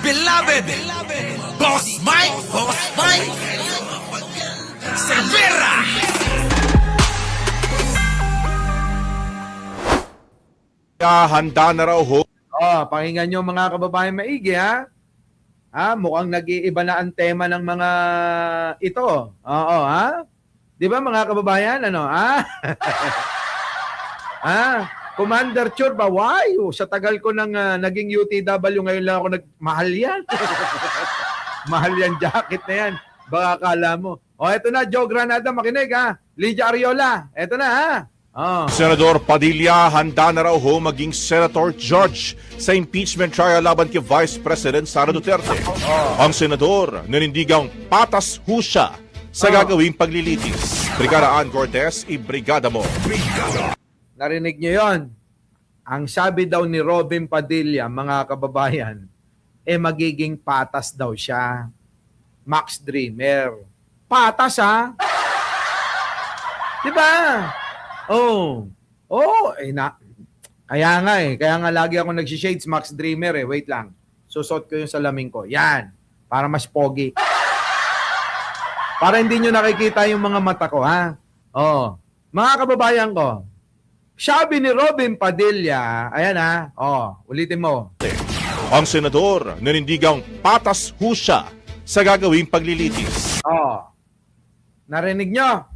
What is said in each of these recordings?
beloved Boss Mike Cervera. Handa na raw ho. Pakinggan nyo mga kababayan maigi ha. Mukhang nag-iiba na ang tema ng mga ito. Oo, ha? Di ba mga kababayan? Ano, ha? Commander Churba, why? Sa tagal ko nang naging UTW, ngayon lang ako mahal yan. Mahal yan, jacket na yan. Baka akala mo. Eto na, Joe Granada, makinig ha. Lydia Ariola, eto na ha. Senador Padilla handa na raw ho maging Senator Judge sa impeachment trial laban kay Vice President Sara Duterte. Ang senador nanindigang patas ho siya sa gagawing paglilitis. Brigada Ann Cortez, ibrigada mo. Narinig niyo yon? Ang sabi daw ni Robin Padilla, mga kababayan, magiging patas daw siya. Max Dreamer. Patas ha? Diba? Kaya nga lagi ako nagsishades Max Dreamer Wait lang. Susot ko yung salamin ko. Yan. Para mas pogi. Para hindi nyo nakikita yung mga mata ko, ha? Mga kababayan ko, sabi ni Robin Padilla, ayan ha, ulitin mo. Ang senador nanindigang patas ho siya sa gagawing paglilitis. Narinig nyo?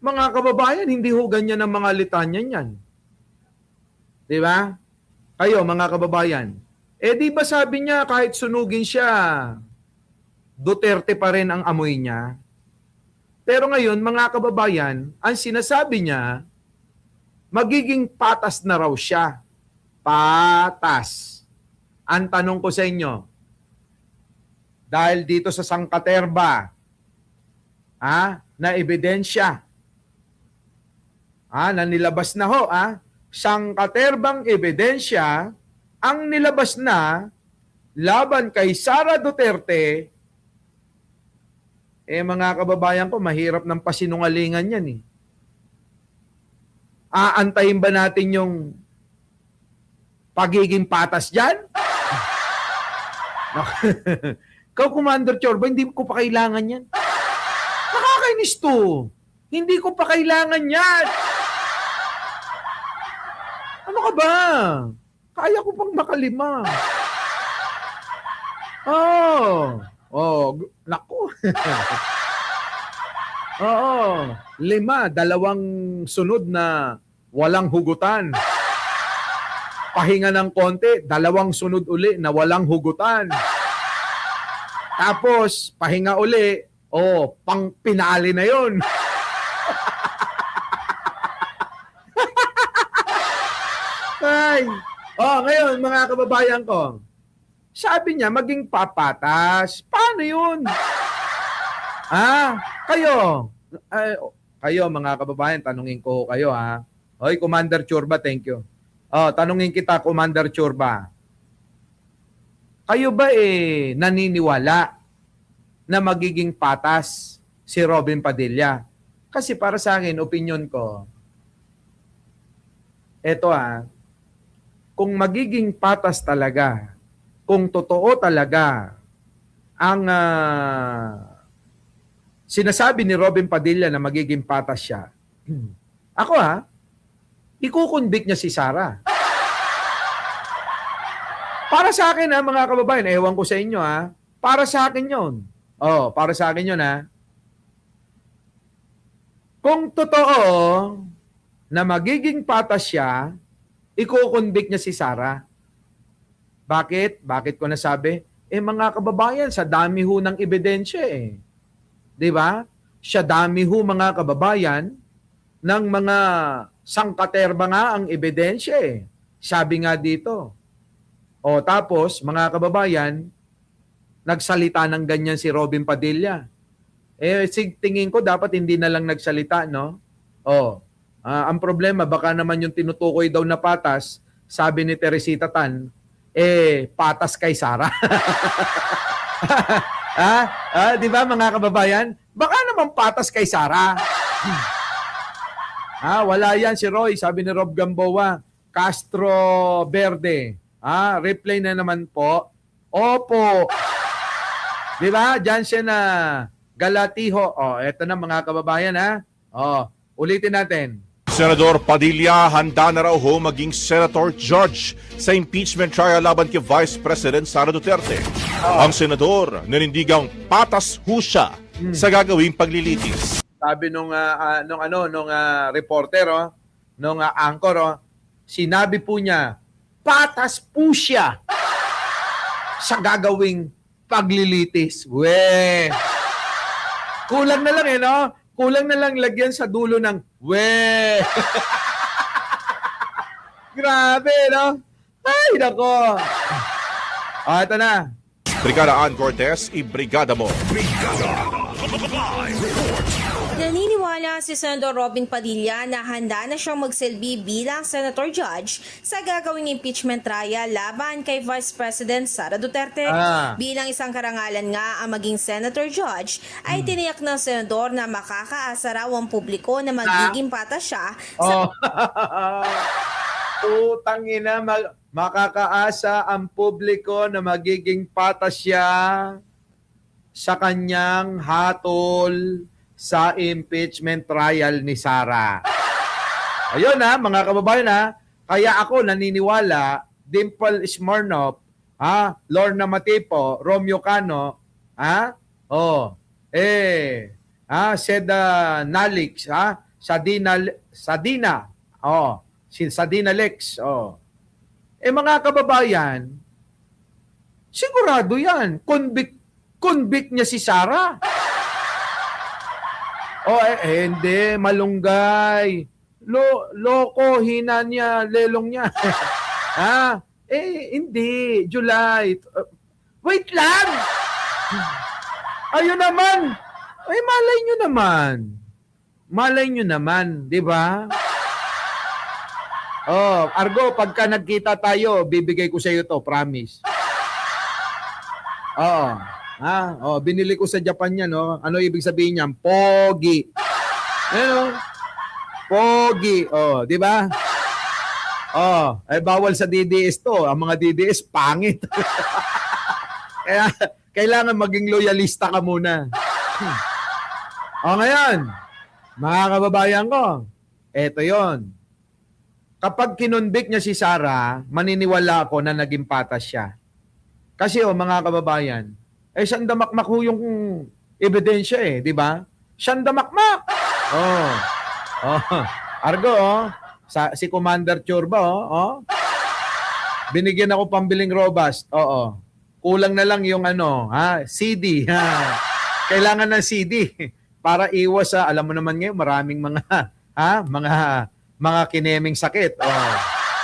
Mga kababayan, hindi ho ganyan ang mga litanya niyan. Di ba? Kayo, mga kababayan. Di ba sabi niya, kahit sunugin siya, Duterte pa rin ang amoy niya? Pero ngayon, mga kababayan, ang sinasabi niya, magiging patas na raw siya. Patas. Ang tanong ko sa inyo, dahil dito sa sangkaterba, na ebidensya, na nilabas na ho, sangkaterbang ebidensya ang nilabas na laban kay Sara Duterte, mga kababayan ko, mahirap ng pasinungalingan yan eh. Aantayin ba natin yung pagiging patas dyan? Ikaw, Commander Chorba, hindi ko pa kailangan yan. Nakakainis to. Hindi ko pa kailangan yan. Ano ka ba? Kaya ko pang makalima. Naku. Lima, dalawang sunod na walang hugutan. Pahinga ng konti, dalawang sunod uli na walang hugutan. Tapos, pahinga uli, pang pinali na yon. Ay. Ngayon, mga kababayan ko, sabi niya, maging papatas. Paano yun? Kayo, mga kababayan, tanungin ko kayo, ha? Hoy, Commander Churba, thank you. Tanungin kita, Commander Churba. Kayo ba naniniwala na magiging patas si Robin Padilla? Kasi para sa akin, opinion ko, eto kung magiging patas talaga, kung totoo talaga ang sinasabi ni Robin Padilla na magiging patas siya, ako ikukonvict niya si Sara. Para sa akin mga kababayan, ewan ko sa inyo para sa akin yon. Para sa akin yon Kung totoo na magiging patas siya, iko-convict niya si Sara. Bakit? Bakit ko nasabi? Mga kababayan, sa dami ho ng ebidensya Di ba? Sa dami ho mga kababayan ng mga sangkaterba nga ang ebidensya Sabi nga dito. Tapos, mga kababayan, nagsalita ng ganyan si Robin Padilla. Tingin ko dapat hindi na lang nagsalita, no? Ang problema, baka naman yung tinutukoy daw na patas, sabi ni Teresita Tan, patas kay Sara. Di ba mga kababayan? Baka naman patas kay Sara. Wala yan si Roy, sabi ni Rob Gamboa. Castro Verde. Reply na naman po. Opo. Di ba? Diyan siya na Galatiho. Eto na mga kababayan ha. Ulitin natin. Senador Padilla handa na raw ho maging senator judge sa impeachment trial laban kay Vice President Sara Duterte. Ang senador nanindigang patas ho siya sa gagawing paglilitis. Sabi nung reporter, nung anchor, sinabi po niya, patas po siya sa gagawing paglilitis. Kulang na lang no? Kulang na lang lagyan sa dulo ng Grabe, no? Ay, nako. Ito na. Brigada Ann Cortez, ibrigada mo. Naniniwala si Senador Robin Padilla na handa na siyang magsilbi bilang Senator Judge sa gagawing impeachment trial laban kay Vice President Sara Duterte. Bilang isang karangalan nga ang maging Senator Judge, ay tiniyak ng Senador na makakaasa raw ang publiko na magiging patas siya sa Utang ina, makakaasa ang publiko na magiging patas siya sa kanyang hatol sa impeachment trial ni Sara. Ayun mga kababayan kaya ako naniniwala, Dimple Smirnoff, Lorna Matipo, Romeo Cano, Seda Nalix, Sadina, Sadina Lex, mga kababayan, sigurado yan, convict niya si Sara. Hindi, malunggay. Loko, hina niya, lelong niya. Hindi, July. Wait lang! Ayun naman. Malay nyo naman. Malay nyo naman, di ba? Argo, pagka nagkita tayo, bibigay ko sa iyo to, promise. Binili ko sa Japan yan, no? Ano ibig sabihin niyan? Pogi. Pogi. Di ba? Bawal sa DDS to. Ang mga DDS, pangit. Kaya, kailangan maging loyalista ka muna. Ngayon, mga kababayan ko, eto yon. Kapag kinonvict niya si Sara, maniniwala ako na naging patas siya. Kasi mga kababayan, sandamakmak ho yung ebidensya di ba? Sandamakmak! Argo, si Commander Churba, binigyan ako pambiling robust. Kulang na lang yung CD. Kailangan ng CD para iwas sa, alam mo naman ngayon, maraming mga kineming sakit.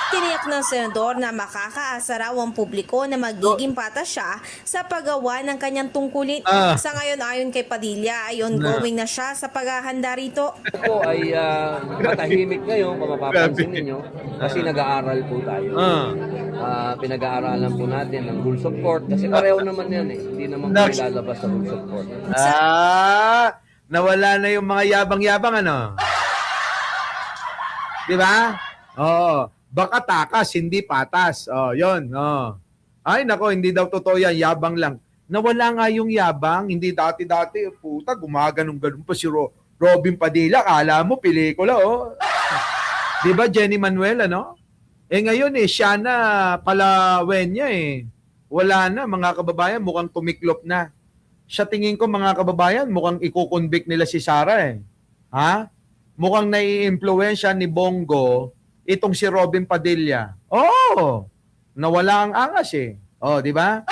Tiniyak ng Senador na makakaasa raw ang publiko na magiging patas siya sa paggawa ng kanyang tungkulin. Sa ngayon, ayon kay Padilla, ay ongoing na siya sa paghahanda rito. Ako ay matahimik ngayon, kung mapapansin ninyo, kasi nag-aaral po tayo. Pinag-aaralan po natin ang rules of court, kasi pareho naman yan Hindi naman po ilalabas sa rules of court. Nawala na yung mga yabang-yabang, Di ba? Baka takas, hindi patas. Yon. Ay, nako, hindi daw totoo yan. Yabang lang. Nawala nga yung yabang. Hindi dati-dati. Puta, gumaganong-ganong pa si Robin Padilla. Kala mo, pelikula, Di ba, Jenny Manuel, ngayon, siya na palawen niya, Wala na, mga kababayan. Mukhang tumiklop na. Sa tingin ko, mga kababayan, mukhang iko-convict nila si Sara, Mukhang nai-impluwensya ni Bongo itong si Robin Padilla. Nawala ang angas di ba?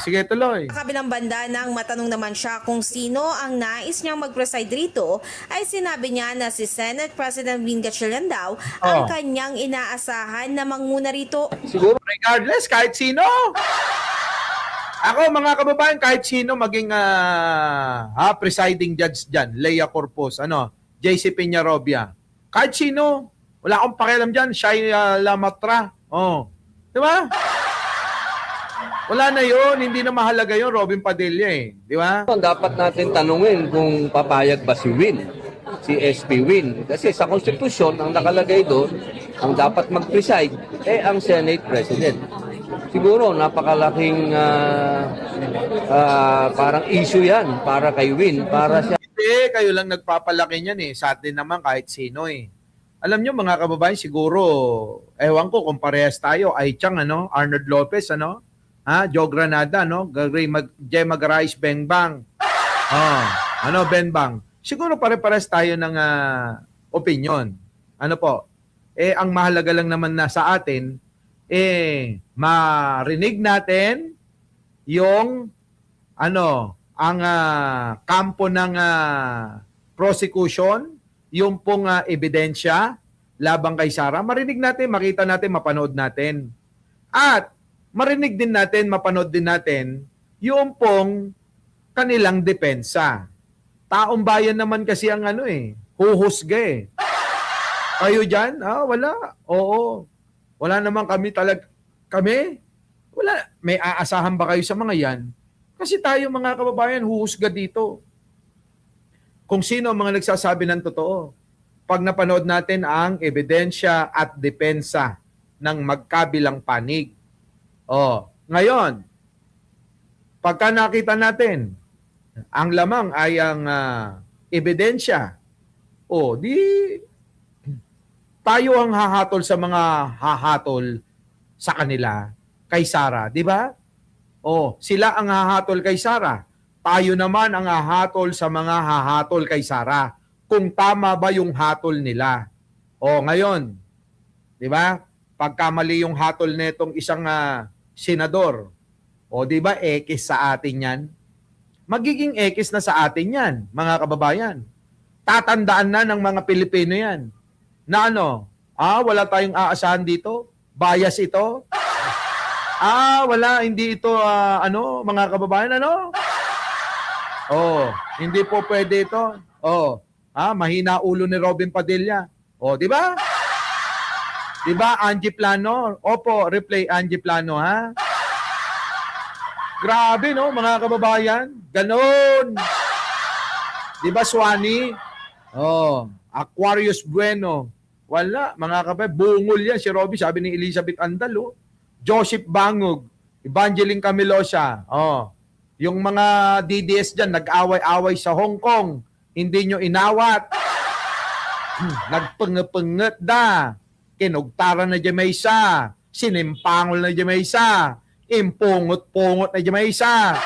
Sige, tuloy. Sa kabilang banda, nang matanong naman siya kung sino ang nais niyang mag-preside rito, ay sinabi niya na si Senate President Win Gatchalian daw ang kanyang inaasahan na manguna rito. Siguro regardless, kahit sino. Ako, mga kababayan, kahit sino maging presiding judge dyan, Lea Corpus, JC Peñarobia, kahit sino, wala akong pakialam dyan, Shai Lamatra, di ba? Wala na yun, hindi na mahalaga yun, Robin Padilla, di ba? Dapat natin tanungin kung papayag ba si Win, si SP Win. Kasi sa konstitusyon, ang nakalagay doon, ang dapat mag-preside, ang Senate President. siguro napakalaking parang issue yan para kay Win, para siya. Hindi, kayo lang nagpapalaki niyan eh. Sa atin naman kahit sino eh. Alam nyo mga kababayan, siguro, ewan ko kung parehas tayo, Ai Chang, ano? Arnold Lopez, ano? Joe Granada, no? Gemma Garais, Bengbang. Ano, Benbang? Siguro pare-pares tayo ng opinion. Ano po? Ang mahalaga lang naman na sa atin, marinig natin yung, ang kampo ng prosecution, yung pong ebidensya labang kay Sara, marinig natin, makita natin, mapanood natin. At marinig din natin, mapanood din natin yung pong kanilang depensa. Taong bayan naman kasi ang huhusga eh. Kayo dyan? Wala. Oo. Wala naman kami kami? Wala. May aasahan ba kayo sa mga yan? Kasi tayo mga kababayan, huhusga dito. Kung sino ang mga nagsasabi ng totoo. Pag napanood natin ang ebidensya at depensa ng magkabilang panig. Ngayon, pagka nakita natin, ang lamang ay ang ebidensya, di tayo ang hahatol sa mga hahatol sa kanila kay Sara, di ba? Sila ang hahatol kay Sara. Tayo naman ang hahatol sa mga hahatol kay Sara. Kung tama ba yung hatol nila. Ngayon, di ba? Pagkamali yung hatol netong isang senador, di ba, ekis sa atin yan? Magiging ekis na sa atin yan, mga kababayan. Tatandaan na ng mga Pilipino yan. Na wala tayong aasahan dito? Bias ito? Wala, hindi ito, mga kababayan, hindi po pwede ito. Mahina ulo ni Robin Padilla. Di ba? Di ba, Angie Plano? Opo, replay Angie Plano, ha? Grabe, no, mga kababayan? Ganon. Di ba, Swani? Aquarius Bueno. Wala, mga kababayan. Bungol yan si Robby, sabi ni Elizabeth Andalo. Joseph Bangog. Evangeline Camilosa. Yung mga DDS dyan, nag-away-away sa Hong Kong. Hindi nyo inawat. Nagpengepenget da. Kinugtaran na Jamaysa. Sinimpangol na Jamaysa. Impungot-pungot na Jamaysa.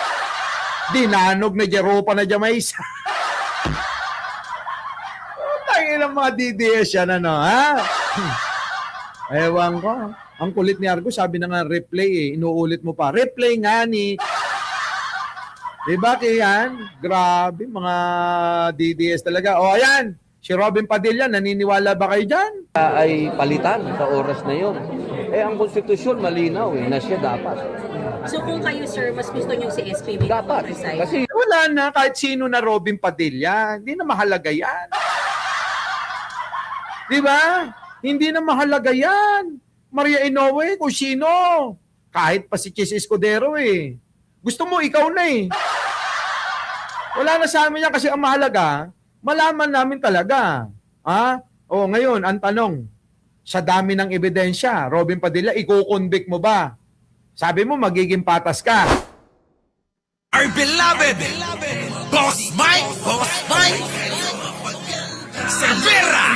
Dinanog na Jeropa na Jamaysa. Tangin ang mga DDS yan, ha? Ewan ko. Ang kulit ni Argo, sabi na nga replay inuulit mo pa. Replay nga ni... Diba yan? Grabe, mga DDS talaga. Ayan, si Robin Padilla, naniniwala ba kayo dyan? Ay palitan sa oras na yon. Ang konstitusyon malinaw na siya dapat. So kung kayo, sir, mas gusto niyo si SPB Dapat. mag-resign? Kasi Wala na, kahit sino na Robin Padilla. Hindi na mahalaga yan. Diba? Hindi na mahalaga yan. Maria Inoue, kung sino. Kahit pa si Chis Escudero Gusto mo, ikaw na Wala na sa amin yan kasi ang mahalaga, malaman namin talaga. Ngayon, ang tanong, sa dami ng ebidensya, Robin Padilla, i-convict mo ba? Sabi mo, magiging patas ka. Our beloved Boss Mike Severa.